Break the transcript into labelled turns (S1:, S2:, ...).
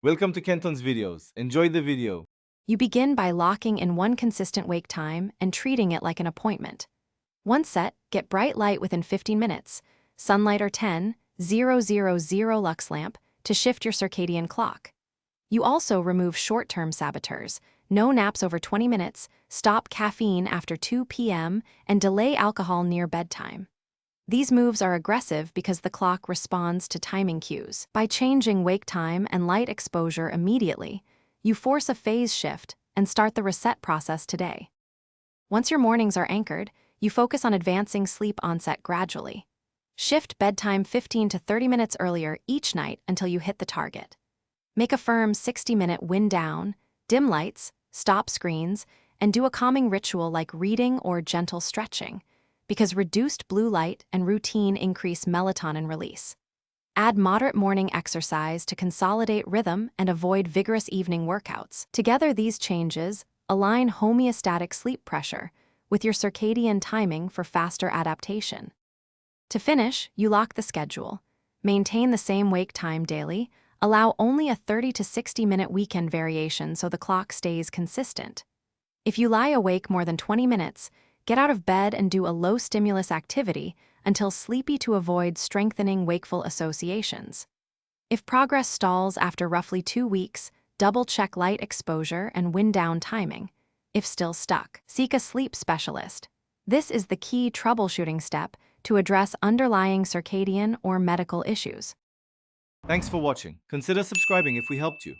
S1: Welcome to Kenton's videos. Enjoy the video.
S2: You begin by locking in one consistent wake time and treating it like an appointment. Once set, get bright light within 15 minutes, sunlight or 10,000 lux lamp to shift your circadian clock. You also remove short-term saboteurs, no naps over 20 minutes, stop caffeine after 2 p.m., and delay alcohol near bedtime. These moves are aggressive because the clock responds to timing cues. By changing wake time and light exposure immediately, you force a phase shift and start the reset process today. Once your mornings are anchored, you focus on advancing sleep onset gradually. Shift bedtime 15 to 30 minutes earlier each night until you hit the target. Make a firm 60-minute wind down, dim lights, stop screens, and do a calming ritual like reading or gentle stretching, because reduced blue light and routine increase melatonin release. Add moderate morning exercise to consolidate rhythm and avoid vigorous evening workouts. Together, these changes align homeostatic sleep pressure with your circadian timing for faster adaptation. To finish, you lock the schedule. Maintain the same wake time daily, allow only a 30 to 60-minute weekend variation so the clock stays consistent. If you lie awake more than 20 minutes, get out of bed and do a low-stimulus activity until sleepy to avoid strengthening wakeful associations. If progress stalls after roughly 2 weeks, double-check light exposure and wind-down timing. If still stuck, seek a sleep specialist. This is the key troubleshooting step to address underlying circadian or medical issues.
S1: Thanks for watching. Consider subscribing if we helped you.